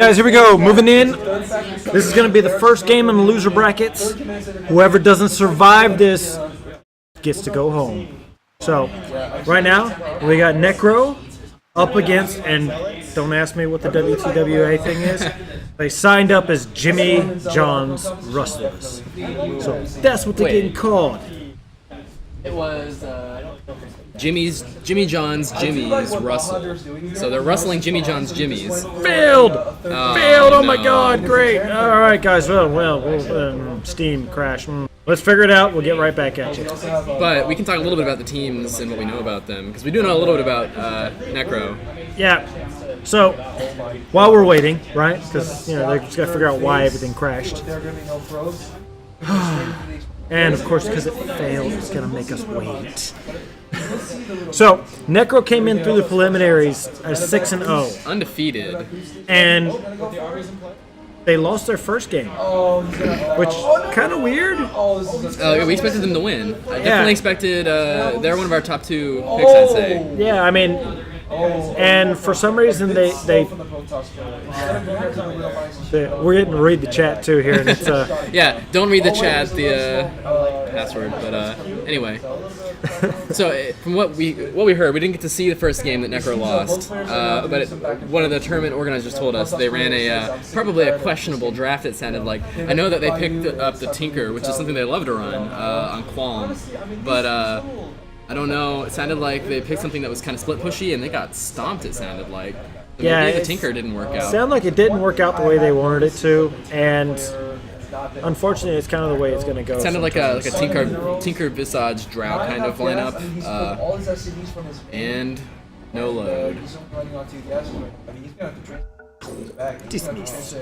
Guys, here we go. Moving in. This is going to be the first game in the loser brackets. Whoever doesn't survive this gets to go home. So, right now, we got Necro up against, and don't ask me what the WTWA thing is. They signed up as Jimmy John's Rustlers. So, that's what they're getting called. It was Jimmy John's Jimmy's Russell. So they're rustling Jimmy John's Jimmy's. Failed! Failed! Oh my god, great! Alright, guys, well, Steam crash. Let's figure it out. We'll get right back at you. But we can talk a little bit about the teams and what we know about them, because we do know a little bit about Necro. Yeah. So, while we're waiting, right? Because, they just got to figure out why everything crashed. And, of course, because it failed, it's going to make us wait. So, Necro came in through the preliminaries as 6-0. Undefeated. And they lost their first game, which kind of weird. We expected them to win. I definitely expected. They're one of our top 2 picks, I'd say. Yeah, I mean, and for some reason we're getting to read the chat too here, and it's yeah, don't read the chat, the password, but anyway. So from what we heard, we didn't get to see the first game that Necro lost, but one of the tournament organizers told us they ran probably a questionable draft. It sounded like. I know that they picked up the Tinker, which is something they love to run on Qualm, but I don't know. It sounded like they picked something that was kind of split pushy, and they got stomped. It sounded like. So yeah, maybe the Tinker didn't work out. It sounded like it didn't work out the way they wanted it to, and unfortunately, it's kind of the way it's going to go. It sounded like a Tinker Visage Drought kind of lineup, and no load. Dismiss.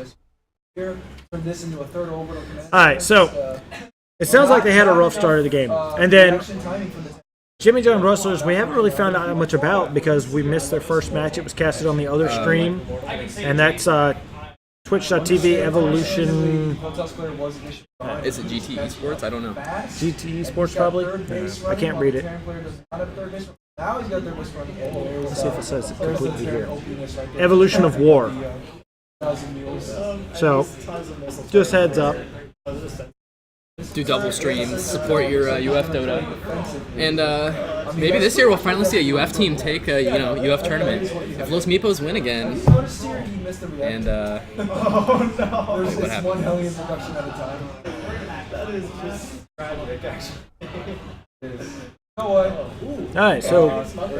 Alright, so it sounds like they had a rough start of the game. And then Jimmy John Rustlers, we haven't really found out much about because we missed their first match. It was casted on the other stream, and that's Twitch.tv Evolution. Is it GT Esports? I don't know. GT Esports, probably? I can't read it. Let's see if it says it completely here. Evolution of War. So, just heads up. Do double streams, support your UF Dota, and maybe this year we'll finally see a UF team take a UF tournament. If Los Mipos win again, and what happened? That is just tragic, actually. Alright, so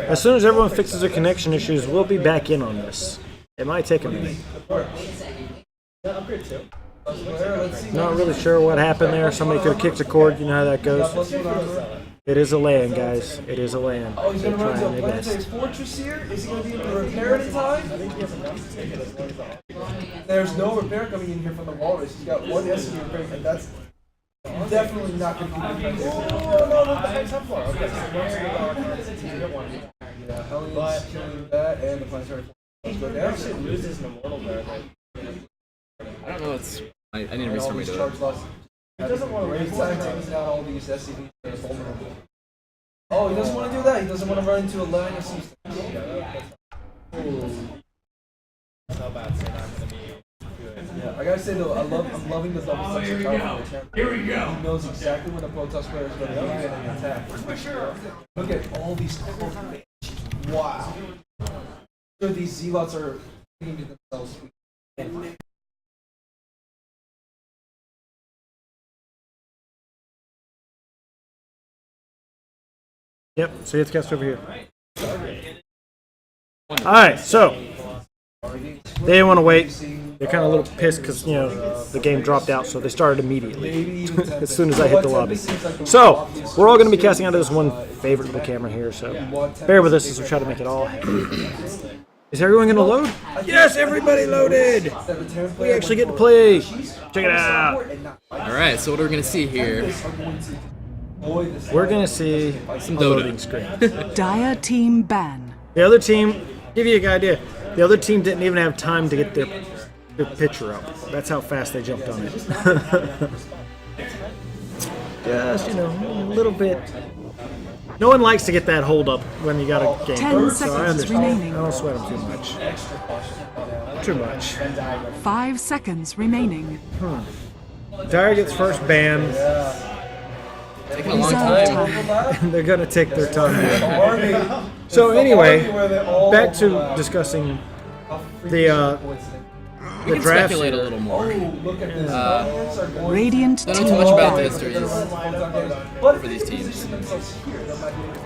as soon as everyone fixes their connection issues, we'll be back in on this. It might take a minute. Not really sure what happened there. Somebody could have kicked a cord. You know how that goes. It is a LAN, guys. It is a LAN. They're trying their best. Fortress here? Is he going to be able to repair it in time? There's no repair coming in here from the Walrus. He's got one SCV repairing, and that's definitely not going to keep him. No, that's not far. Okay. Yeah, Hellions killing that, and the planetary force go down. Actually loses an immortal there. I don't know. I need to restart my Dota. He doesn't want to raise time taking out all these SCVs that are vulnerable. Oh, he doesn't want to do that. He doesn't want to run into a line of systems. That's not bad. So I'm gonna be good. Yeah, I gotta say though, I'm loving the double structure power. Here we go. He knows exactly when a Protoss player is going to move in and attack. For sure. Look at all these combinations. Wow. So these zealots are thinking to themselves. Yep, so you have to cast over here. Alright, so they didn't want to wait. They're kind of a little pissed because, the game dropped out, so they started immediately as soon as I hit the lobby. So, we're all going to be casting out of this one favorite little camera here, so bear with us as we try to make it all happen. Is everyone going to load? Yes, everybody loaded! We actually get to play! Check it out! Alright, so what are we going to see here? We're going to see Some a loading Dota. screen. Dire team ban. The other team, give you an idea, the other team didn't even have time to get their picture up. That's how fast they jumped on it. Just, a little bit No one likes to get that hold up when you got a game. 10 so I seconds understand. remaining. I don't sweat them too much. Too much. 5 seconds remaining. Dyer gets first ban. Taking a long Reserve time. time. They're gonna take their time. So anyway, back to discussing the We can draft. speculate a little more. Radiant Don't team know too much about the ban. histories for these teams.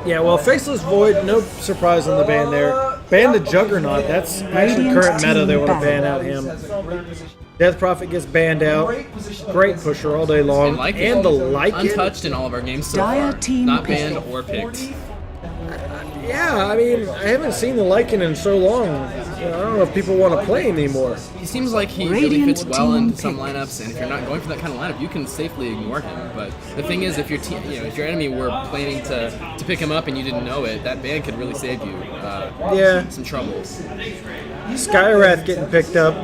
Yeah, well, Faceless Void, no surprise on the ban there. Ban the Juggernaut. That's actually Radiant current meta. team They want to ban. ban out him. Death Prophet gets banned out. Great pusher all day long. And like And the Lycan. untouched in all of our games so Dire far. team Not pick. banned or picked. Yeah, I mean, I haven't seen the Lycan in so long. I don't know if people want to play him anymore. He seems like he really Radiant fits well team into some pick. lineups, and if you're not going for that kind of lineup, you can safely ignore him. But the thing is, if your team, if your enemy were planning to pick him up and you didn't know it, that ban could really save you Yeah, some trouble. Skywrath getting picked up.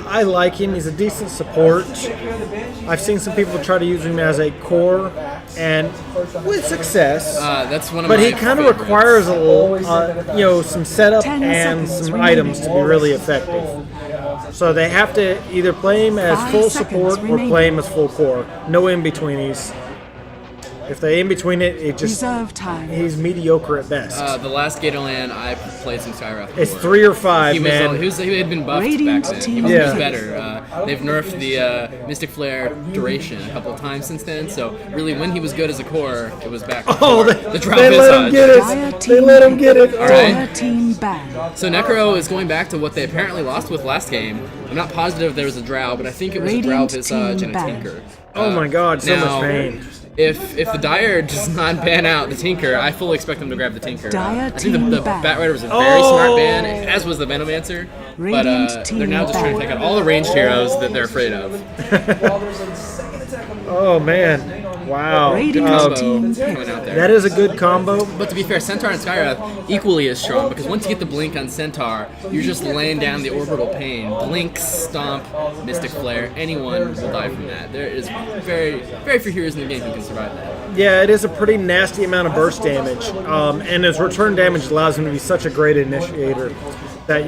I like him. He's a decent support. I've seen some people try to use him as a core, and with success. That's one of But my he kind of favorites. requires a little, some setup 10 and seconds some remaining. items to be really effective. So they have to either play him as 5 full seconds support or remaining. play him as full core. No in-betweenies. If they in between it, Reserve time. he's mediocre at best. The last GatorLAN I played some Skywrath. It's before. 3 or 5, He man. had been buffed Radiant back then. He team was Yeah. better. They've nerfed the Mystic Flare duration a couple of times since then. So really, when he was good as a core, it was back. Oh, before. they the drop let him visage. get it. Dire They team let him pick. get it. All right. Dire team ban. So Necro is going back to what they apparently lost with last game. I'm not positive there was a Drow, but I think it was a Drow Radiant Visage team and a ban. Tinker. Oh my god, so now, much pain. If the Dire does not ban out the Tinker, I fully expect them to grab the Tinker. Dire I think team the ban. Bat Rider was a very Oh. smart ban, as was the Venomancer. But Radiant team they're now just trying to ban. take out all the ranged heroes that they're afraid of. Oh man, wow. Radiant Combo team coming pick. out there. That is a good combo. But to be fair, Centaur and Skywrath equally as strong because once you get the blink on Centaur, you're just laying down the orbital pain. Blink, Stomp, Mystic Flare, anyone will die from that. There is very, very few heroes in the game who can survive that. Yeah, it is a pretty nasty amount of burst damage, and his return damage allows him to be such a great initiator that,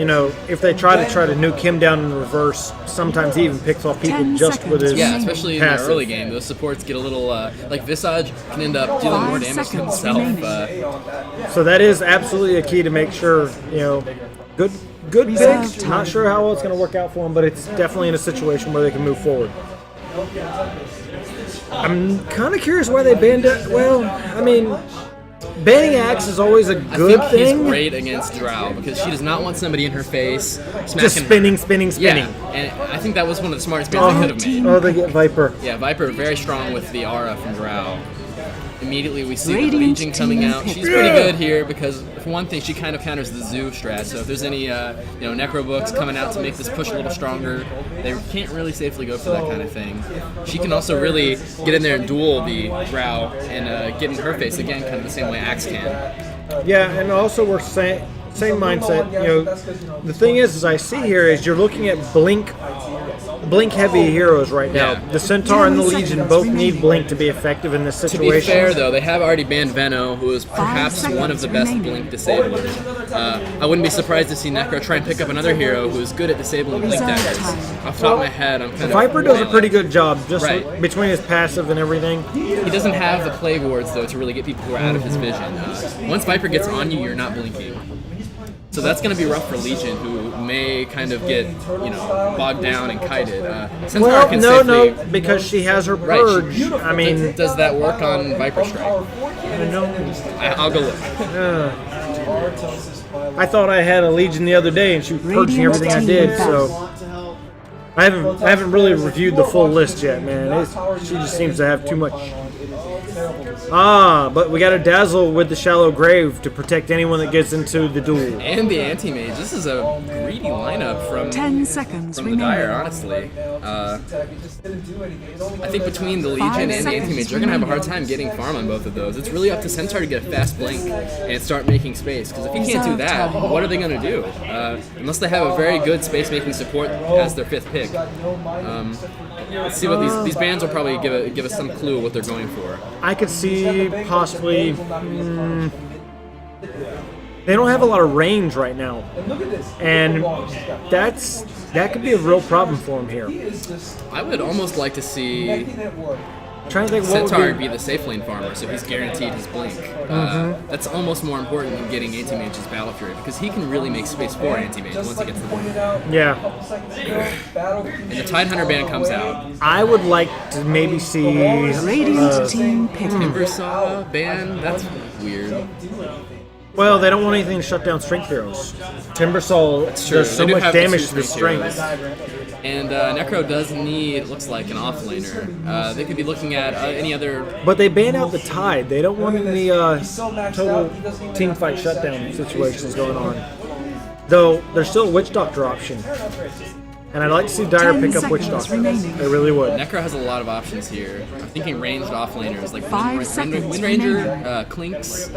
if they try to nuke him down in reverse, sometimes he even picks off people 10 just with his seconds. Yeah, especially in the passive. early game, those supports get a little, like Visage can end up dealing more 5 damage to seconds himself. remaining. So that is absolutely a key to make sure, good Reserve pick. time. Not sure how well it's going to work out for him, but it's definitely in a situation where they can move forward. I'm kind of curious why they banned it. Well, I mean, banning Axe is always a I good think thing. he's great against Drow because she does not want somebody in her face smacking Just spinning. her. Yeah, and I think that was one of the smartest bans they could have made. Oh, they get Viper. Yeah, Viper very strong with the aura from Drow. Immediately we see the Radiant Legion coming team out. pick. She's pretty good here because for one thing she kind of counters the Zoo strat. So if there's any Necro books coming out to make this push a little stronger, they can't really safely go for that kind of thing. She can also really get in there and duel the Drow and get in her face again, kind of the same way Axe can. Yeah, and also we're same mindset. The thing is I see here is you're looking at blink heavy heroes right now. Yeah. The Centaur and the 10 Legion seconds both need remaining. blink to be effective in this To situation. be fair, though, they have already banned Veno, who is perhaps seconds one of the best remaining. blink disablers. I wouldn't be surprised to see Necro try and pick up another hero who's good at disabling blink Reserve daggers. time. Off the top of my head, I'm kind of Viper does a flailing. pretty good job, just Right. between his passive and everything. He doesn't have the plague wards though to really get people who are out of his vision. Once Viper gets on you, you're not blinking. So that's going to be rough for Legion, who may kind of get bogged down and kited. Centaur Well, can no, safely, because she has her Right, purge. I mean, does that work on Viper Strike? I'll go look. I thought I had a Legion the other day, and she was purging Radiant everything I team did. back. So I haven't really reviewed the full list yet, man. She just seems to have too much. But we got a Dazzle with the Shallow Grave to protect anyone that gets into the duel. And the anti-mage. This is a greedy lineup from 10 seconds the remaining. Dire, honestly. I think between the Legion and the anti-mage, they're going to have a hard time getting farm on both of those. It's really up to Centaur to get a fast blink and start making space. Because if he can't do that, what are they going to do? Unless they have a very good space-making support as their 5th pick. Let's see what these bands will probably give us some clue what they're going for. I could see possibly. They don't have a lot of range right now, and that could be a real problem for him here. I would almost like to see Trying to think what Centaur would be the safe lane farmer, so he's guaranteed his blink. That's almost more important than getting Anti-Mage's Battle Fury, because he can really make space for Anti-Mage once he gets the blink. Yeah, And the Tide Hunter ban comes out. I would like to maybe see. Radiant team pick. Timbersaw ban? That's weird. Well, they don't want anything to shut down strength heroes. Timbersaw True, does so they do much have the damage two to the strength strength. heroes. And Necro does need, looks like, an offlaner. They could be looking at any other. But they ban out the Tide. They don't want any total team fight shutdown situations going on. Though there's still a Witch Doctor option. And I'd like to see Dire 10 pick up Witch seconds Doctor. remaining. I really would. Necro has a lot of options here. I'm thinking ranged offlaners like 5 seconds Wind Ranger, remaining. Clinks.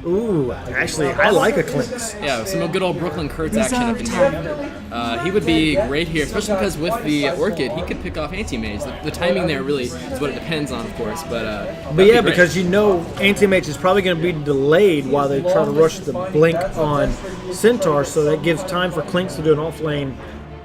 Ooh, actually, I like a Clinks. Yeah, some good old Brooklyn Kurtz action up in Reserve here. He would be great here, especially because with the Orchid, he could pick off Anti-Mage. The timing there really is what it depends on, of course. But Yeah, because you know Anti-Mage is probably going to be delayed while they try to rush the blink on Centaur, so that gives time for Clinks to do an off lane.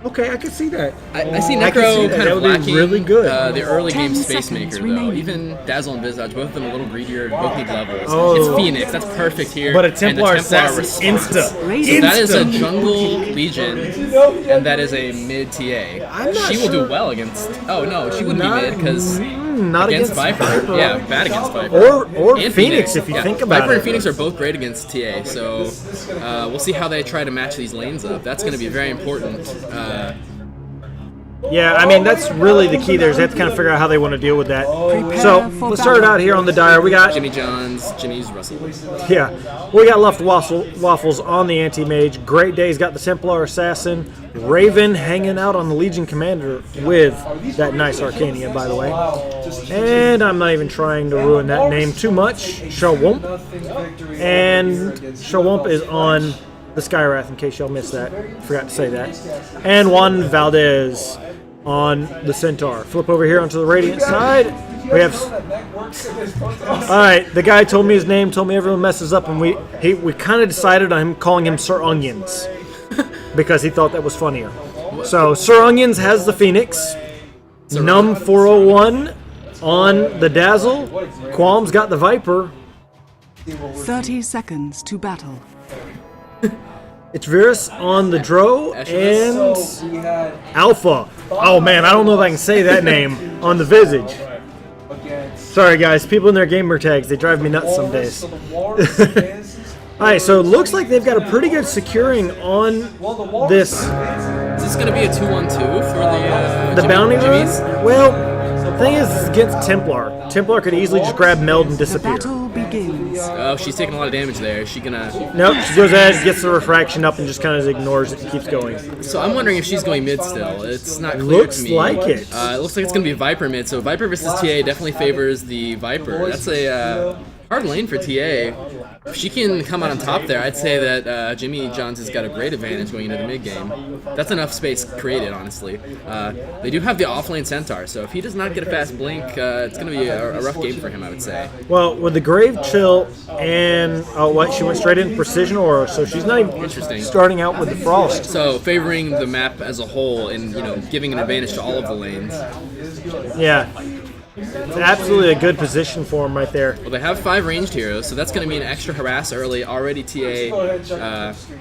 Okay, I can see that. I see I can see Necro that. kind That of would be lacking really good. The early 10 game Space seconds Maker, though. remaining. Even Dazzle and Visage, both of them a little greedier, both need levels. Oh. It's Phoenix, that's perfect here. But a and the Templar Assassin, response. insta. So that is a Insta. jungle Legion, and that is a mid TA. I'm not She will sure. do well against. Oh no, she wouldn't Not- be mid because Not against Viper. Yeah, bad against Viper. Or And Phoenix, if you think about Viper it. and Phoenix are both great against TA, so we'll see how they try to match these lanes up. That's going to be very important. Yeah, I mean, that's really the key there is they have to kind of figure out how they want to deal with that. Prepare So, for let's start it battle. out here on the Dire. We got, Jimmy Johns, Jimmy's Russell. we got left waffles on the Anti-Mage. Great Day's got the Templar Assassin. Raven hanging out on the Legion Commander with that nice Arcanian, by the way. And I'm not even trying to ruin that name too much. Shawump. And Shawump is on the Skywrath, in case y'all missed that. Forgot to say that. And Juan Valdez on the Centaur. Flip over here onto the Radiant side. We have. Alright, the guy told me his name, told me everyone messes up, and we kind of decided on him calling him Sir Onions. Because he thought that was funnier. So, Sir Onions has the Phoenix. Num 401 on the Dazzle. Qualm's got the Viper. 30 seconds to battle. It's Virus on the Dro and Alpha. Oh man, I don't know if I can say that name on the Visage. Sorry guys, people in their gamer tags, they drive me nuts some days. Alright, so it looks like they've got a pretty good securing on this. Is this going to be a 2-1-2 for the Bounty Jimmy's? run? Well, the thing is, it's against Templar. Templar could easily just grab Meld and The disappear. battle begins. Oh, she's taking a lot of damage there. Is she going to... Nope, she goes ahead, gets the refraction up, and just kind of ignores it and keeps going. So I'm wondering if she's going mid still. It's not clear Looks to me. like it. It looks like it's going to be Viper mid. So Viper versus TA definitely favors the Viper. That's a hard lane for TA. If she can come out on top there, I'd say that Jimmy Johns has got a great advantage going into the mid game. That's enough space created, honestly. They do have the offlane Centaur, so if he does not get a fast blink, it's going to be a rough game for him, I would say. Well, with the Grave Chill and she went straight in Precision Aura, so she's not even Interesting. starting out with the Frost. So favoring the map as a whole and giving an advantage to all of the lanes. Yeah. It's absolutely a good position for him right there. Well, they have 5 ranged heroes, so that's going to mean extra harass early. Already TA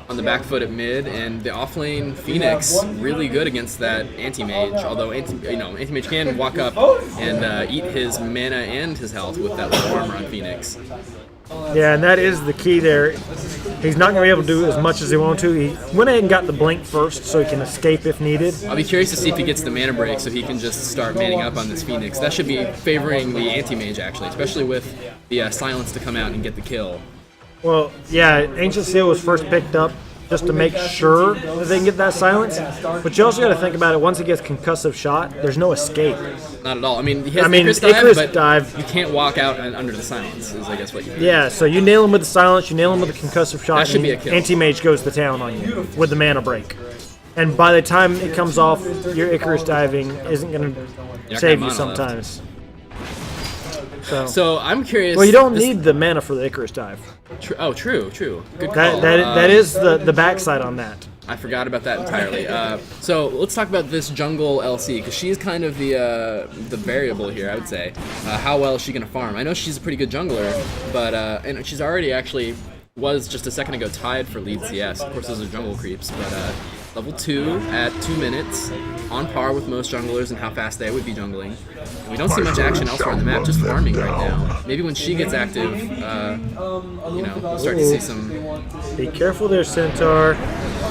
on the back foot at mid, and the offlane Phoenix really good against that anti-mage. Although anti-mage can walk up and eat his mana and his health with that low armor on Phoenix. Yeah, and that is the key there. He's not going to be able to do as much as he wanted to. He went ahead and got the blink first so he can escape if needed. I'll be curious to see if he gets the mana break so he can just start manning up on this Phoenix. That should be favoring the anti-mage, actually, especially with the silence to come out and get the kill. Well, yeah, Ancient Seal was first picked up just to make sure that they can get that silence. But you also got to think about it, once he gets concussive shot, there's no escape. Not at all. I mean, he has Icarus Icarus dive, but you can't walk out under the silence, is I guess what you mean. Yeah, so you nail him with the silence, you nail him with the concussive shot, That should and be a kill. Anti-Mage goes to town on you with the mana break. And by the time it comes off, your Icarus diving isn't going to You're save not you gonna mana left. sometimes. So I'm curious. Well, you don't need the mana for the Icarus dive. True. Good call. That is the backside on that. I forgot about that entirely. So let's talk about this jungle LC because she's kind of the variable here. I would say. How well is she gonna farm? I know she's a pretty good jungler, but and she's already actually was just a second ago tied for lead CS. Of course, those are jungle creeps, but level 2 at 2 minutes, on par with most junglers and how fast they would be jungling. And we don't see much action elsewhere on the map, just farming right now. Maybe when she gets active, we'll start to see some Be careful there, Centaur.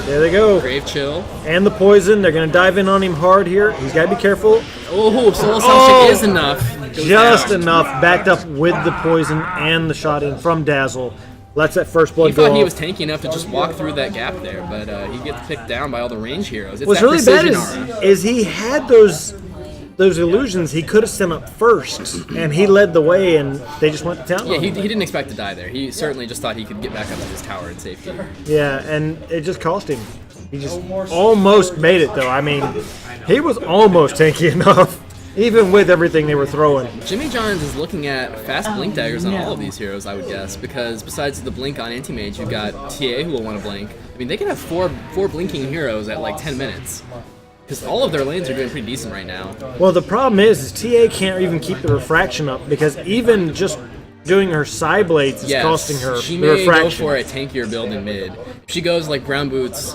There they go. grave chill. And the poison. They're going to dive in on him hard here. He's got to be careful. Oh, soul assumption is enough. Goes Just down. enough. Backed up with the poison and the shot in from Dazzle. Lets that first blood He go thought he off. was tanky enough to just walk through that gap there, but he gets picked down by all the range heroes. It's What's that really bad precision aura. is he had those illusions he could have sent up first, and he led the way, and they just went to town. Yeah, on he him. didn't expect to die there. He certainly just thought he could get back up to his tower in safety. Yeah, and it just cost him. He just almost made it, though. I mean, he was almost tanky enough, even with everything they were throwing. Jimmy Johns is looking at fast blink daggers on all of these heroes, I would guess, because besides the blink on Anti-Mage, you've got TA who will want to blink. I mean, they can have four blinking heroes at like 10 minutes. Because all of their lanes are doing pretty decent right now. Well, the problem is TA can't even keep the refraction up, because even just doing her side blades is Yes, costing her she the may go refraction. for a tankier build in mid. If she goes like Brown Boots,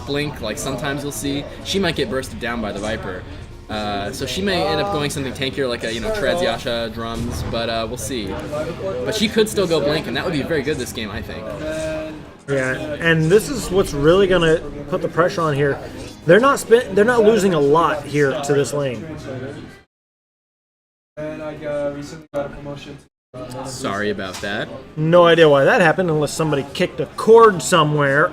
blink, like sometimes you'll see, she might get bursted down by the Viper. So she may end up going something tankier like a Treads Yasha drums, but we'll see. But she could still go blink, and that would be very good this game, I think. Yeah, and this is what's really going to put the pressure on here. They're not losing a lot here to this lane. And I recently got a promotion. Sorry about that. No idea why that happened unless somebody kicked a cord somewhere.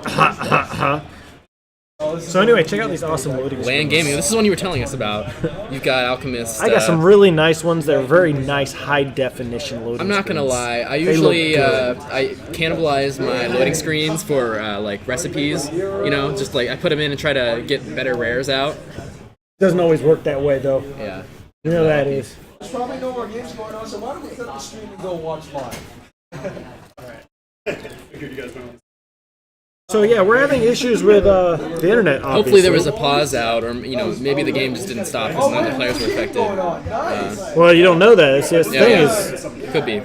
So anyway, check out these awesome loading LAN screens. Gaming, this is one you were telling us about. You've got Alchemist. I got some really nice ones. They're very nice high definition loading I'm not gonna screens. lie. I They usually look good. I cannibalize my loading screens for like recipes. Just like I put them in and try to get better rares out. Doesn't always work that way though. Yeah. You know that is. There's probably no more games going on, so why don't we set the stream and go watch live? So yeah, we're having issues with the internet. Obviously. Hopefully there was a pause out, or maybe the game just didn't stop because none of the players were affected. Well, you don't know that. See, that's the thing Yeah, is, could be.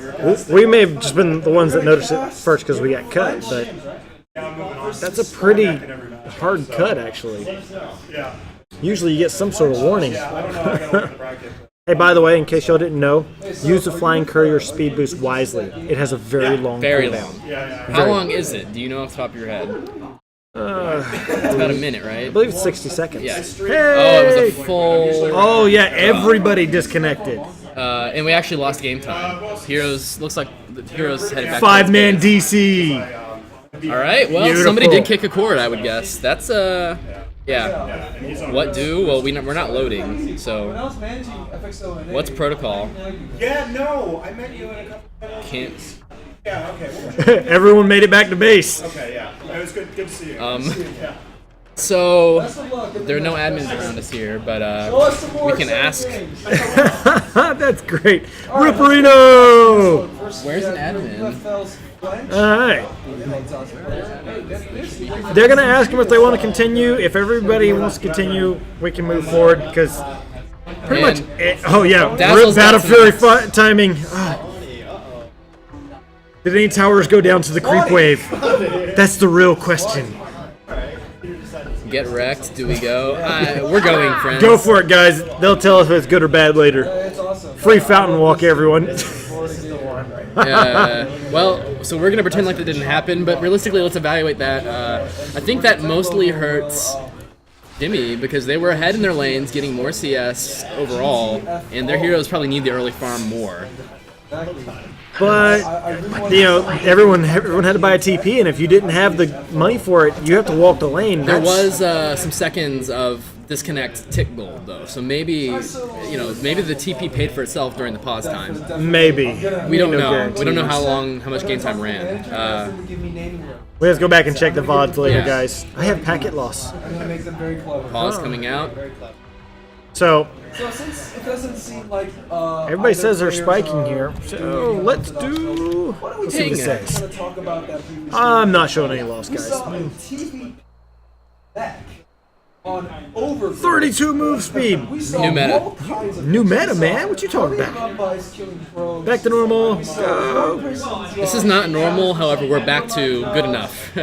we may have just been the ones that noticed it first because we got cut, but that's a pretty hard cut, actually. Usually you get some sort of warning. Hey, by the way, in case y'all didn't know, use the Flying Courier speed boost wisely. It has a very long Very cooldown. long. How long is it? Do you know off the top of your head? It's about a minute, right? I believe it's 60 seconds. Yeah. Hey! Oh, it was a full. Oh, yeah, everybody disconnected. And we actually lost game time. Heroes looks like the heroes headed back. 5-man DC. All right. Well, Beautiful. somebody did kick a cord, I would guess. That's yeah. What do? Well, we're not loading. So When I was managing FXO and what's protocol? Yeah, no, I met you in a couple. Can't. Yeah, okay. Everyone made it back to base. Okay, yeah. It was good to see you. So best of luck. there are no admins around us here, but Show us some more we can ask. games. That's great. Ripperino! Where's an admin? UFL's French. All right. They're going to ask them if they want to continue. If everybody wants to continue, we can move forward because pretty much. Oh, yeah. Dazzle's Battle got Fury some- timing. Ah. Did any towers go down to the creep wave? That's the real question. Get wrecked. Do we go? We're going, friends. Go for it, guys. They'll tell us if it's good or bad later. It's awesome. Free fountain walk, everyone. Well, so we're gonna pretend like that didn't happen, but realistically, let's evaluate that. I think that mostly hurts Dimmy because they were ahead in their lanes, getting more CS overall, and their heroes probably need the early farm more. But everyone had to buy a TP, and if you didn't have the money for it, you have to walk the lane. There was some seconds of disconnect tick gold though, so maybe maybe the TP paid for itself during the pause time. Maybe We don't No know. guarantees. We don't know how much game time ran. Give me naming room. We have to go back and check the VODs later, Yeah. guys. I have packet loss. I'm gonna make them very clever. Pause coming out. So So since it doesn't seem like everybody either says they're players spiking are- here. So let's do. Why don't we Let's see what it take a says. minute to talk about that previous I'm game? not showing any loss, We guys. saw a TV back on over 32 move speed. We saw New meta. all kinds of New things. meta, We saw man. What you talking hurrying about? up bys killing pros. Back to normal. We saw Go. one-person draw. This is not normal, however, we're back to good enough.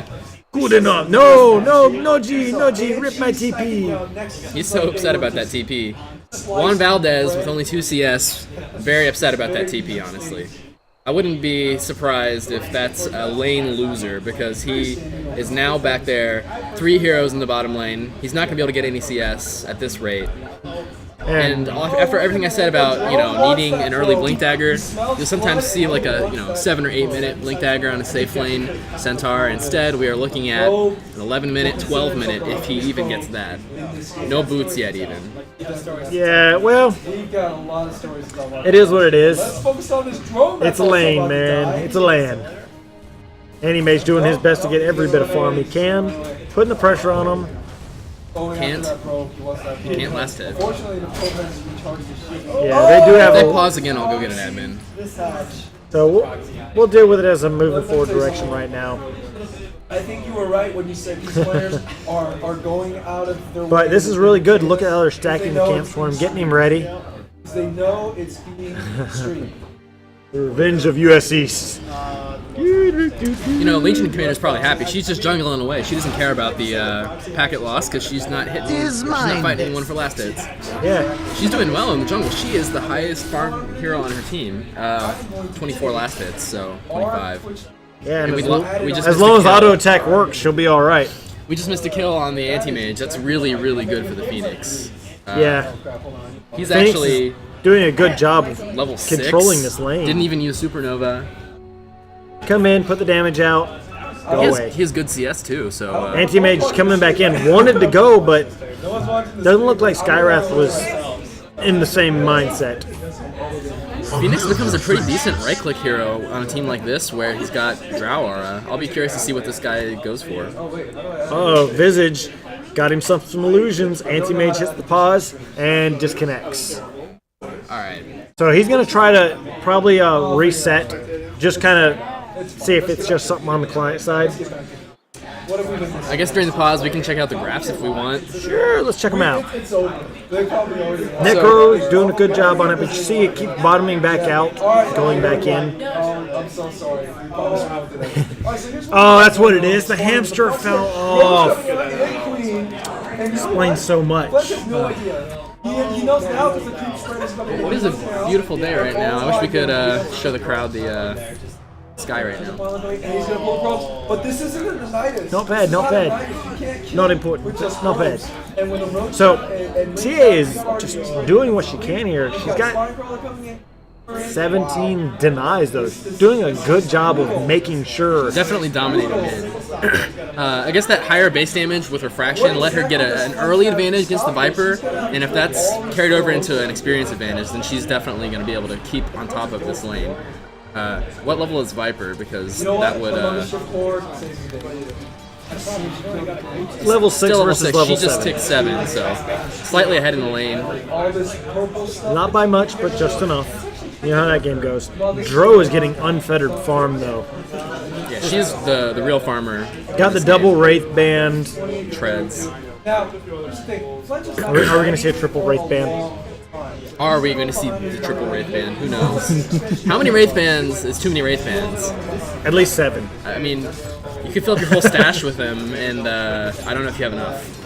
Good enough. No G, rip my TP. He's so upset about that TP. Juan Valdez with only 2 CS, very upset about that TP, honestly. I wouldn't be surprised if that's a lane loser because he is now back there, 3 heroes in the bottom lane. He's not going to be able to get any CS at this rate. And after everything I said about, needing an early blink dagger, you'll sometimes see like a, 7 or 8 minute blink dagger on a safe lane Centaur. Instead, we are looking at an 11 minute, 12 minute, if he even gets that. No boots yet even. Yeah, well, We've got a lot of stories to tell about. it is what it is. Let's focus on this drone. It's a lane, man. It's a lane. Animate's doing his best to get every bit of farm he can, putting the pressure on him. Can't. Can't last hit. Fortunately, the pro has recharged his shit. Yeah, they do have If they a. pause again, I'll go get an admin. This hatch. So we'll deal with it as a moving forward direction right now. I think you were right when you said these players are going out of their way. But this is really good. Look at how they're stacking the camps for him, getting him ready. They know it's being streamed. The revenge of US East. Legion Commander's probably happy. She's just jungling away. She doesn't care about the packet loss because she's not hitting. She's not fighting anyone for last hits. Yeah. She's doing well in the jungle. She is the highest farm hero on her team. 24 last hits, so 25. Yeah, and We just as missed long a as kill. auto attack works, she'll be all right. We just missed a kill on the anti-mage. That's really, really good for the Phoenix. Yeah, He's Phoenix actually is doing a good job of level 6. controlling this lane. Didn't even use Supernova. Come in, put the damage out, go away. He has good CS too, so... Anti-Mage is coming back in. Wanted to go, but doesn't look like Skywrath was in the same mindset. Phoenix becomes a pretty decent right-click hero on a team like this where he's got Drow Aura. I'll be curious to see what this guy goes for. Oh, Visage got himself some illusions. Anti-Mage hits the pause and disconnects. Alright. So he's going to try to probably reset, just kind of see if it's just something on the client side. I guess during the pause we can check out the graphs if we want. Sure, let's check them out. It's over. They probably already. Necro is doing a good job on it, but you see it keep bottoming back out, going back in. I'm so sorry. We promise we won't do that. Alright, so here's what Oh, that's what it is. The hamster fell off. Queen. Explains so much. Fletch has no idea. He knows now because the creep spread is coming. It is a beautiful day right now. I wish we could show the crowd the sky right now. And he's gonna blow probes, but this isn't a Nidus. Not bad, This is not a bad. Nidus. You can't kill Not it important. with just Not bad. probes. And when the roach So, and TA is just doing what she can here. She's got Spinecrawler coming in. 17 denies, though. Doing a good job of making sure. Definitely dominating mid. I guess that higher base damage with Refraction let her get an early advantage against the Viper, and if that's carried over into an experience advantage, then she's definitely going to be able to keep on top of this lane. What level is Viper? Because that would... Level 6 Still level versus 6. level She just 7. ticked 7, so slightly ahead in the lane. All this purple stuff. Not by much, but just enough. You know how that game goes. Dro is getting unfettered farm, though. Yeah, she's the real farmer. Got the double Wraith band. Treads. Now, here's the thing. Fletch is Are we going to see a triple Wraith band? Are we going to see the triple Wraith Band? Who knows? How many Wraith Bands is too many Wraith Bands? At least 7. I mean, you could fill up your whole stash with them, and I don't know if you have enough.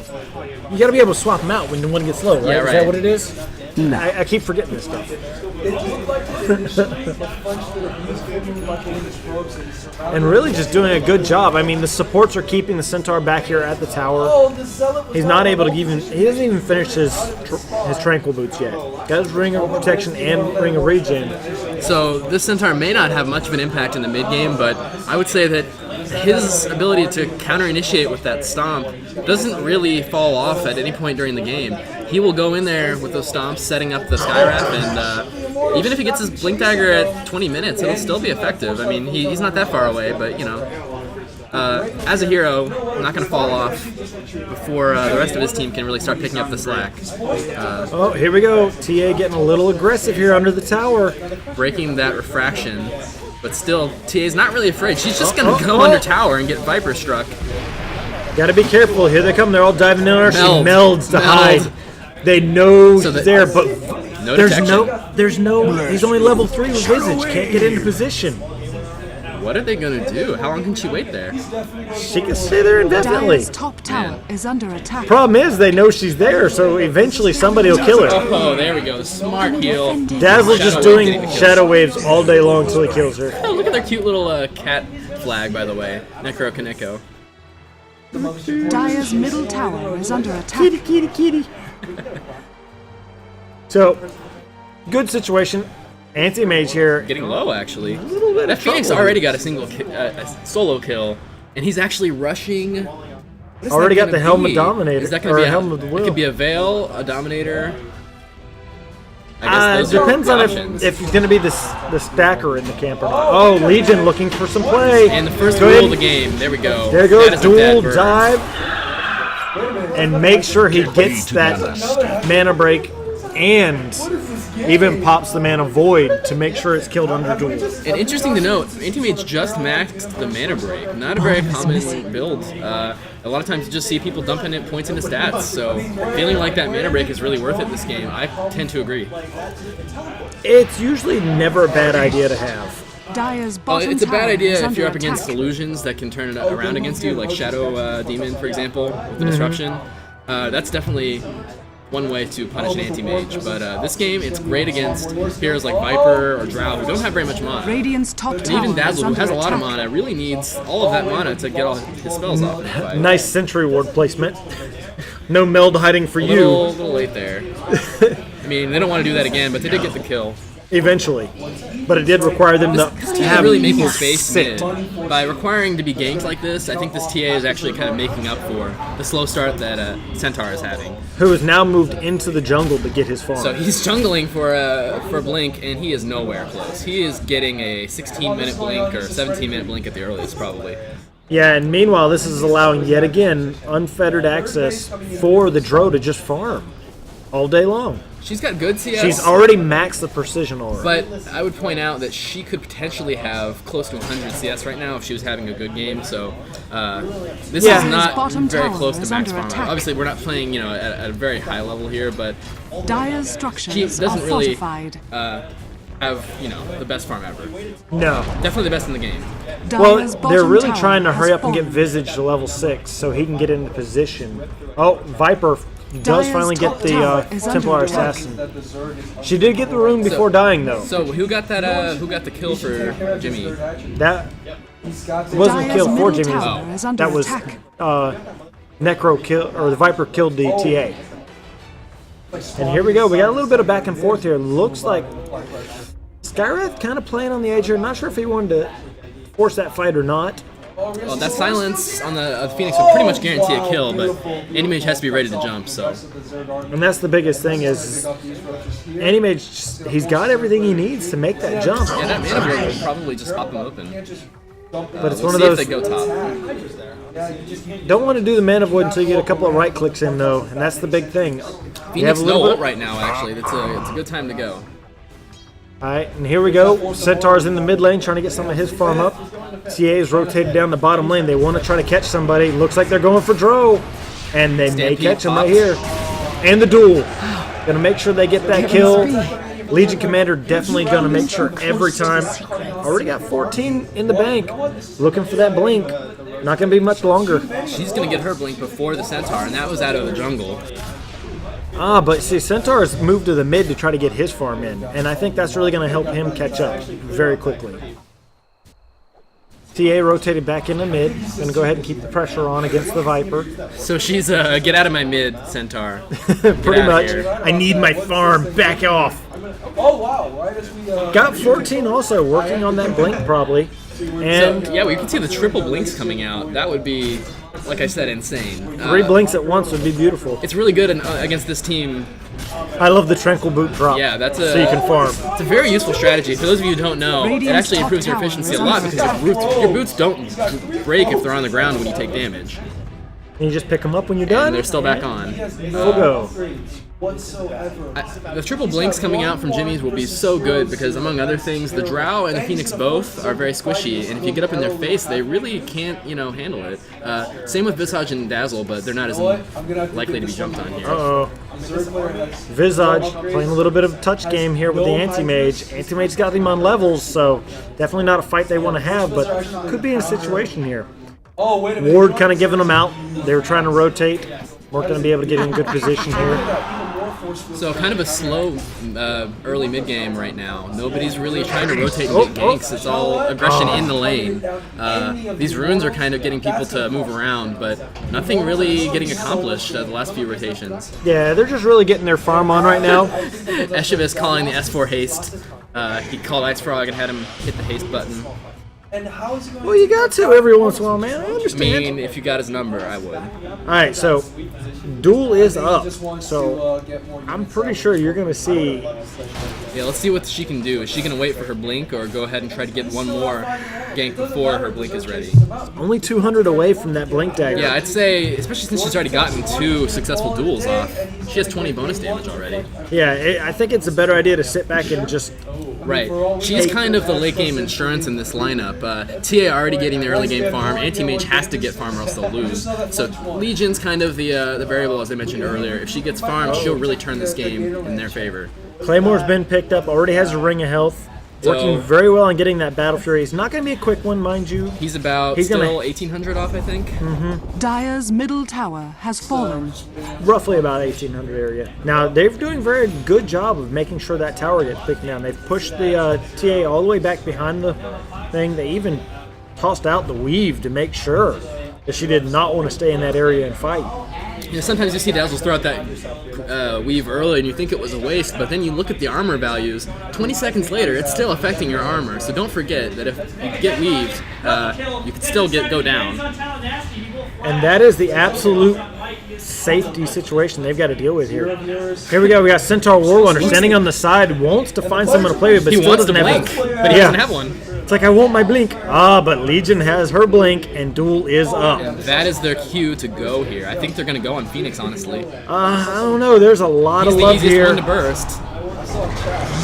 You got to be able to swap them out when one gets low, right? Yeah, Is right. that what it is? No. I keep forgetting this stuff. It looked like initially the Fletch did a beautiful move by getting his probes and surrounding. And really just doing a good job. I mean, the supports are keeping the Centaur back here at the tower. Oh, the Zealot was He's not able to even, he doesn't even finish his Tranquil Boots yet. Got his Ring of Protection and Ring of Regen. So this Centaur may not have much of an impact in the mid game, but I would say that his ability to counter-initiate with that stomp doesn't really fall off at any point during the game. He will go in there with those stomps, setting up the Skywrath, and even if he gets his Blink Dagger at 20 minutes, it'll still be effective. I mean, he's not that far away, but, you know. as a hero, not going to fall off before the rest of his team can really start picking up the slack. Oh, here we go. TA getting a little aggressive here under the tower. Breaking that refraction, but still, TA's not really afraid. She's just going to go under tower and get Viper struck. Got to be careful. Here they come. They're all diving in on her. She Meld. melds to Meld. hide. They know So she's that- there, but No there's detection. there's no. He's only level 3 with Visage. Can't get into position. What are they going to do? How long can she wait there? She can stay there indefinitely. Dire's top tower is under attack. Problem is, they know she's there, so eventually somebody will kill her. Oh, there we go. Smart heal. Dazzle's just Shadow doing Wave getting the kill. shadow waves all day long until he kills her. Oh, look at their cute little cat flag, by the way. Necro Kaneko. Dire's middle tower is under attack. Kitty, kitty, kitty. So, good situation. Anti-mage here. Getting low, actually. bit That of Phoenix trouble. already got a solo kill, and he's actually rushing. What is Already that got the gonna Helm of be? Dominator, Is that going or to be Helm of the It Will. could be a Veil, a Dominator. I guess It those are depends on options. if he's going to be the stacker in the camp or not. Oh, Legion looking for some play. And the first Go rule ahead. of the game. There we go. There That goes is a dead dual bird. dive. And make sure he gets that mana break and even pops the mana void to make sure it's killed under duel. And interesting to note, Anti-Mage just maxed the mana break. Not a very common build. A lot of times you just see people dumping it points into stats, so feeling like that mana break is really worth it this game. I tend to agree. It's usually never a bad idea to have. Dire's Well, bottom it's a bad tower is idea if under you're up against attack. illusions that can turn it around against you, like Shadow Demon, for example, with the disruption. That's definitely one way to punish an anti-mage. But this game, it's great against heroes like Viper or Drow who don't have very much mana. Radiant's top And tower even is Dazzle, who under has a lot of attack. mana, really needs all of that mana to get all his spells off in a fight. Nice sentry ward placement. No meld hiding for A you. little late there. I mean, they don't want to do that again, but they did get the kill. Eventually. But it did require them to This team is have really making space sit. mid. By requiring to be ganked like this, I think this TA is actually kind of making up for the slow start that Centaur is having. Who has now moved into the jungle to get his farm. So he's jungling for Blink, and he is nowhere close. He is getting a 16-minute Blink or 17-minute Blink at the earliest, probably. Yeah, and meanwhile, this is allowing yet again unfettered access for the Drow to just farm all day long. She's got good CS. She's already maxed the precision aura. But I would point out that she could potentially have close to 100 CS right now if she was having a good game. So this Yeah. is His not bottom very tower close to is max under farm. attack. Obviously, we're not playing, at a very high level here, but Dire's she structures are doesn't really fortified. have the best farm ever. no. Definitely the best in the game. Well, Dire's they're bottom really tower trying to has hurry up and get fallen. Visage to level 6 so he can get into position. Oh, Viper does Dire's finally get top the tower is under Templar attack. Assassin. She did get the rune before dying, though. So who got that? Who got the kill for Jimmy? That He's got to wasn't a Dire's kill for middle Jimmy. tower is under That was attack. Necro kill, or the Viper killed the TA. And here we go. We got a little bit of back and forth here. Looks like Skywrath kind of playing on the edge here. Not sure if he wanted to force that fight or not. Well, that silence on the Phoenix would pretty much guarantee a kill, but Anti-Mage has to be ready to jump, so. And that's the biggest thing is Anti-Mage, he's got everything he needs to make that jump. Yeah, that mana blade will probably just pop him open. But it's We'll one of see those, if they go top. don't want to do the mana void until you get a couple of right clicks in though, and that's the big thing. You have Phoenix a no little ult bit. right now, actually. It's a good time to go. Alright, and here we go. Centaur's in the mid lane trying to get some of his farm up. TA is rotated down the bottom lane. They want to try to catch somebody. Looks like they're going for Dro. And they may Stampede catch him right pops. here. And the duel. Gonna make sure they get that kill. Legion Commander definitely gonna make sure every time. Already got 14 in the bank. Looking for that blink. Not gonna be much longer. She's going to get her blink before the Centaur, and that was out of the jungle. But see, Centaur has moved to the mid to try to get his farm in, and I think that's really going to help him catch up very quickly. TA rotated back into mid, going to go ahead and keep the pressure on against the Viper. So she's get out of my mid, Centaur. Pretty outta much. here. I need my farm, back off. Oh wow! Right as we Got 14 also, working on that blink probably. And So, yeah, we can see the triple blinks coming out. That would be like I said, insane. 3 blinks at once would be beautiful. It's really good against this team. I love the Tranquil Boot drop. Yeah, that's so you can farm. It's a very useful strategy. For those of you who don't know, it actually improves your efficiency a lot because your boots don't break if they're on the ground when you take damage. And you just pick them up when you're done? And they're still back on. Full go. The triple blinks coming out from Jimmy's will be so good because, among other things, the Drow and the Phoenix both are very squishy, and if you get up in their face, they really can't, handle it. Same with Visage and Dazzle, but they're not as likely to be jumped on here. Uh-oh. Visage playing a little bit of a touch game here with the Anti-Mage. Anti-Mage's got him on levels, so definitely not a fight they want to have, but could be in a situation here. Ward kind of giving them out. They were trying to rotate. Weren't going to be able to get in good position here. So kind of a slow early mid-game right now. Nobody's really trying to rotate and get ganks. It's all aggression in the lane. These runes are kind of getting people to move around, but nothing really getting accomplished the last few rotations. Yeah, they're just really getting their farm on right now. Eshivis calling the S4 haste. He called Ice Frog and had him hit the haste button. Well, you got to every once in a while, man. I understand. I mean, if you got his number, I would. All right, so Duel is up. So I'm pretty sure you're going to see. Yeah, let's see what she can do. Is she going to wait for her blink or go ahead and try to get one more gank before her blink is ready? Only 200 away from that blink dagger. Yeah, I'd say, especially since she's already gotten 2 successful duels off, she has 20 bonus damage already. Yeah, I think it's a better idea to sit back and just. Right. She's kind of the late game insurance in this lineup. TA already getting the early game farm. Anti-Mage has to get farm or else they'll lose. So Legion's kind of the variable, as I mentioned earlier. If she gets farmed, she'll really turn this game in their favor. Claymore's been picked up, already has a ring of health. Working very well on getting that Battle Fury. It's not going to be a quick one, mind you. He's still 1,800 off, I think. Mm-hmm. Dire's middle tower has fallen. Roughly about 1,800 area. Now, they're doing a very good job of making sure that tower gets taken down. They've pushed the TA all the way back behind the thing. They even tossed out the weave to make sure that she did not want to stay in that area and fight. Sometimes you see Dazzles throw out that weave early and you think it was a waste, but then you look at the armor values, 20 seconds later, it's still affecting your armor. So don't forget that if you get weaved, you can still go down. And that is the absolute safety situation they've got to deal with here. Here we go. We got Centaur Warrunner standing on the side, wants to find someone to play with, but he still wants to doesn't blink, have but he doesn't have one. It's like, I want my blink. But Legion has her blink, and Duel is up. And that is their cue to go here. I think they're going to go on Phoenix, honestly. I don't know. There's a lot of love here. He's the easiest one to burst.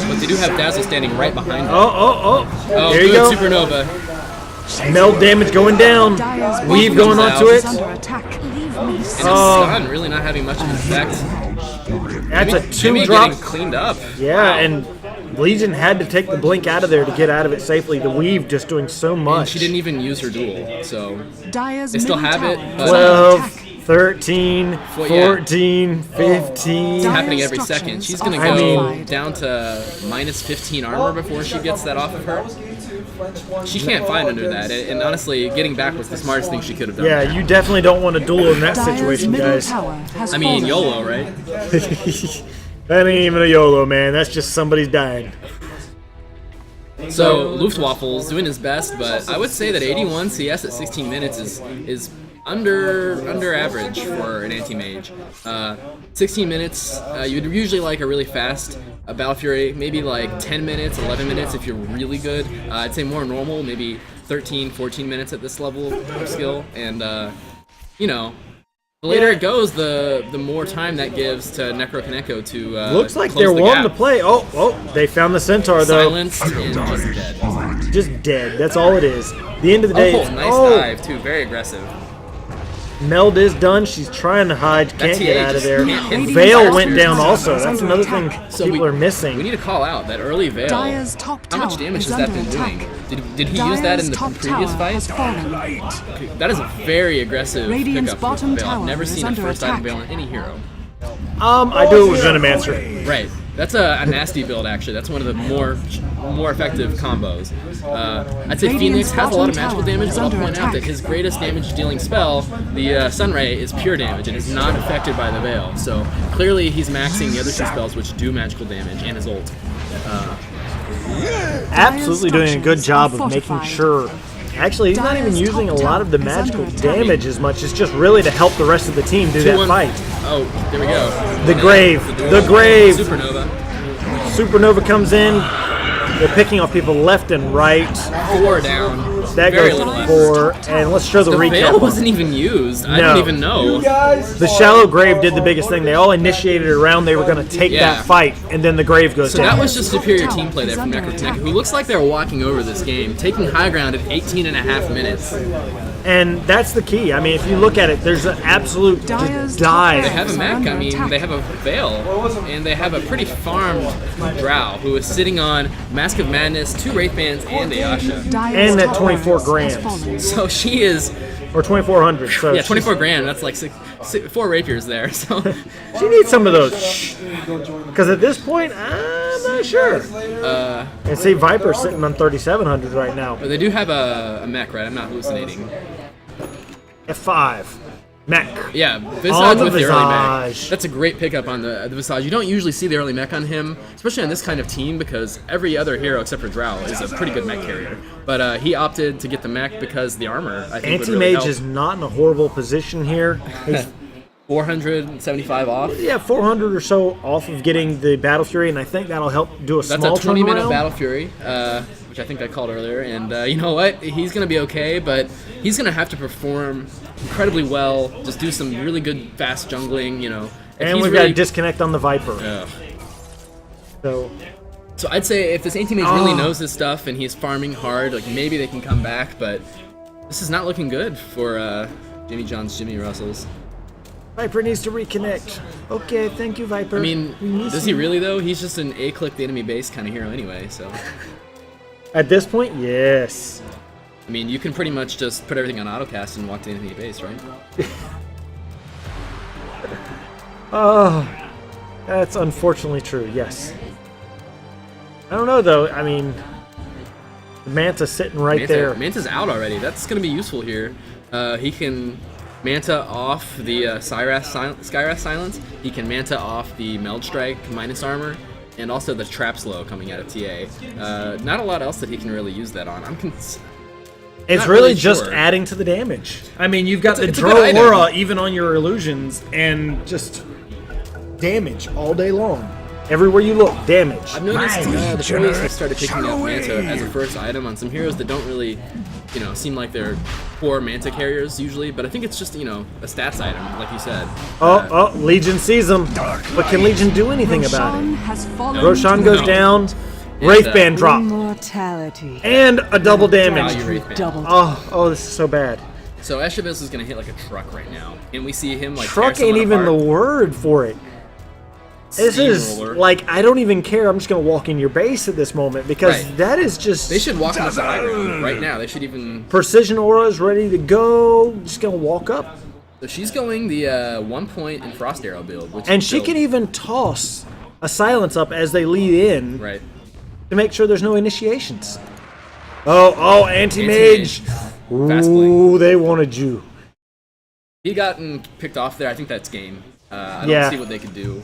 But they do have Dazzle standing right behind them. Oh, there you you go. Supernova. Meld damage going down. Weave going onto it. And a stun really not having much of an effect. That's a Jimmy 2-drop. getting cleaned up. Yeah, and Legion had to take the blink out of there to get out of it safely. The weave just doing so much. And she didn't even use her duel, so Dire's they still middle have it. tower But is under 12, 13, 14, 15. it's happening every second. She's going to go fortified. down to minus 15 armor before she gets that off of her. She can't find under that, and honestly, getting back was the smartest thing she could have done. Yeah, you definitely don't want to duel in that Dire's situation, middle guys. tower has I mean, fallen. YOLO, right? That ain't even a YOLO, man. That's just somebody's dying. So Luftwaffle's doing his best, but I would say that 81 CS at 16 minutes is under average for an anti-mage. 16 minutes, you'd usually like a really fast Battle Fury, maybe like 10 minutes, 11 minutes if you're really good. I'd say more normal, maybe 13, 14 minutes at this level of skill, and the later it goes, the more time that gives to Necro Kaneko to Looks like close they're the wanting gap. to play. Oh, they found the Centaur, though. Silenced and just dead. Just dead. That's all it is. The end of the day, Oh, nice dive too. Very aggressive. Meld is done. She's trying to hide. Can't TA get out of just there. can't hit. Veil went down also. That's another thing So people are we missing. need to call out that early Veil. Dire's top How much tower damage is has that under been attack. doing? Did he use that in the Top previous tower fight? has fallen. That is a very aggressive Radiant's pickup bottom with Veil. I've tower never is seen a under first item attack. Veil in any hero. I do it with Venomancer. Right. That's a nasty build, actually. That's one of the more effective combos. I'd say Phoenix has a lot of magical damage, but I'll point out that his greatest damage-dealing spell, the Sunray, is pure damage and is not affected by the Veil. So clearly he's maxing the other two spells, which do magical damage, and his ult. Absolutely doing a good job of making sure Actually, he's not even Dyer's using a top lot of the tower is magical under attack. damage as much. It's just really to help the rest of the team do that 2-1. fight. Oh, there we go. The grave. The grave. Supernova. Supernova comes in. They're picking off people left and right. 4 down. That Very goes little for 4. And let's show the The veil recap. wasn't even used. I No. don't even know. The shallow grave did the biggest thing. They all initiated around. They were going to take Yeah. that fight, and then the grave goes So down. that was just superior team play there from Necrotank, who looks like they were walking over this game, taking high ground at 18 and a half minutes. And that's the key. I mean, if you look at it, there's an absolute Dyer's just They dive. have a mech, I mean, they have a Veil, and they have a pretty farmed Drow, who is sitting on Mask of Madness, 2 Wraith Bands, and a Yasha. And that 24 grand. So she is, Or 2,400. So yeah, 24 grand, that's like 4 rapiers there, so... she needs some of those. Because at this point, I'm not sure. And see, Viper's sitting on 3,700 right now. But they do have a mech, right? I'm not hallucinating. F5. Mech. Yeah, On Visage the with the early mech. Visage. That's a great pickup on the Visage. You don't usually see the early mech on him, especially on this kind of team, because every other hero except for Drow is a pretty good mech carrier. But he opted to get the mech because the armor, I think, would really Anti-Mage help. is not in a horrible position here. He's 475 off. yeah, 400 or so off of getting the Battle Fury, and I think that'll help do a That's small a 20-minute turnaround. Battle Fury, which I think I called earlier. And you know what? He's going to be okay, but he's going to have to perform incredibly well, just do some really good fast jungling, you know. If And he's we've got really, a disconnect on the Viper. Ugh. So So I'd say if this anti-mage really knows his stuff and he's farming hard, like maybe they can come back, but this is not looking good for Jimmy John's Jimmy Russells. Viper needs to reconnect. Okay, thank you, Viper. I mean, We miss does he you. really though? He's just an A-click the enemy base kind of hero anyway, so... At this point, yes. I mean, you can pretty much just put everything on autocast and walk to enemy base, right? Oh, that's unfortunately true, yes. I don't know, though. I mean, the Manta's sitting right there. Manta's out already. That's going to be useful here. He can Manta off the Skyrath Silence. He can Manta off the Meld Strike minus armor. And also the Trap Slow coming out of TA. Not a lot else that he can really use that on. It's not really really just sure. adding to the damage. I mean, you've got It's the a good Drow item. Aura even on your illusions, and just damage all day long. Everywhere you look, damage. I've noticed the pros have started picking up Manta as a first item on some heroes that don't really, you know, seem like they're poor Manta carriers usually, but I think it's just, you know, a stats item, like you said. Oh, Legion sees him. But can Legion do anything about Roshan it? has fallen Roshan to goes No. down. And, Wraith Band drop. Immortality. And a double damage. Value Wraith Band. Double. Oh, this is so bad. So Eshabis is going to hit like a truck right now, and we see him like Truck tear ain't someone even the apart. word for it. This is Steamroller. like, I don't even care. I'm just going to walk in your base at this moment because Right. that is just They should walk up the high ground right now. They should even. precision aura is ready to go. Just going to walk up. So she's going the 1 point and Frost Arrow build, which And is she built- can even toss a silence up as they lead in right. to make sure there's no initiations. Oh, anti-mage. Fast Ooh, they wanted you. He gotten picked off there. I think that's game. I don't Yeah. see what they could do.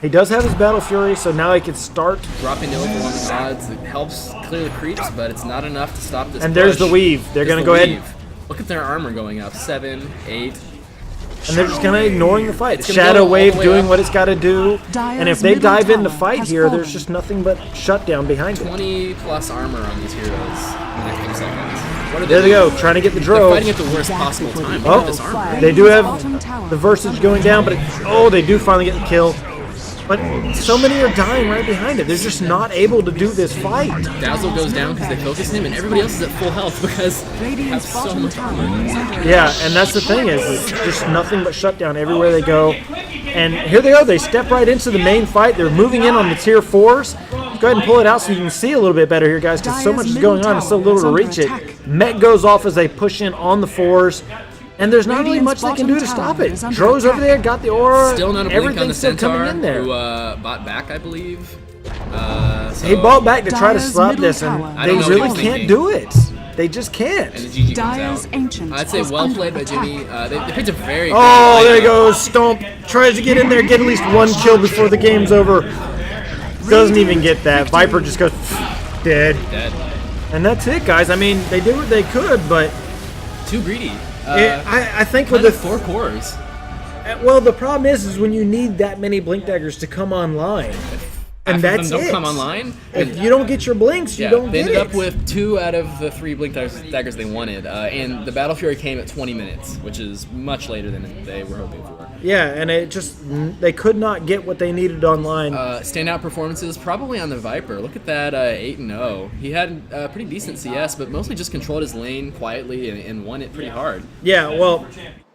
He does have his Battle Fury, so now he can start. Dropping to overwhelming odds. It helps clear the creeps, but it's not enough to stop this. And there's push. the weave. They're There's going to the go ahead. weave. Look at their armor going up. 7, 8. And they're just kind of ignoring the fight. It's gonna go Shadow all the Wave way doing up. what it's got to do. Dyer's And if they middle dive in to tower fight has here, fallen. there's just nothing but shutdown behind it. 20 plus armor on these heroes in the next few seconds. What are There they doing? go, trying to get the They're drove. fighting at the worst possible time. Oh. Look at this armor. They do have Bottom tower the Versage going down, but they do finally get the kill. But so many are dying right behind it. They're just not able to do this fight. Dazzle goes down because they focus him, and everybody else is at full health because they have Radiant's so bottom much tower armor. is under Yeah, and that's the thing is it's just nothing but shutdown everywhere they go. And here they go. They step right into the main fight. They're moving in on the tier 4s. Go ahead and pull it out so you can see a little bit better here, guys, because so much is going on and so little to reach it. Mech goes off as they push in on the 4s. And there's not really much they can do to stop it. Dro's over there, got the aura. Still not a blink on the Everything's still Centaur, coming in there. who bought back, I believe. He bought back to try to Dyer's stop middle this, and tower. I they don't know what really he was can't thinking. do it. They just can't. And the GG Dyer's comes out. Ancient I'd say is well under played by attack. Jimmy. They picked a very Oh, good there he lineup. goes. Stomp. Tries to get in there, get at least one kill before the game's over. Doesn't even get that. Viper just goes dead. Dead. And that's it, guys. I mean, they did what they could, but Too greedy. I think with Kind the of 4 cores. well, the problem is when you need that many blink daggers to come online, and Half of that's them don't it. come online. If you don't get your blinks, you Yeah, don't they get ended it. up with 2 out of the 3 blink daggers they wanted, and the Battle Fury came at 20 minutes, which is much later than they were hoping for. Yeah, and it just they could not get what they needed online. Standout performances probably on the Viper. Look at that 8-0. He had a pretty decent CS, but mostly just controlled his lane quietly and won it pretty hard. Yeah, well,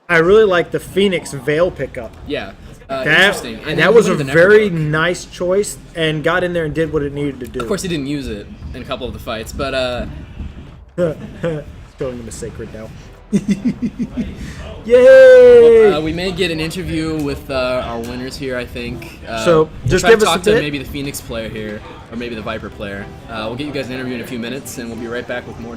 I really like the Phoenix Veil pickup. Yeah, That, interesting. and then that was a even the very Necrobook. nice choice, and got in there and did what it needed to do. Of course, he didn't use it in a couple of the fights, but Throwing him a sacred now. Yay! we may get an interview with our winners here, I think. So, we'll just try give to us a talk to bit. maybe the Phoenix player here, or maybe the Viper player. We'll get you guys an interview in a few minutes, and we'll be right back with more.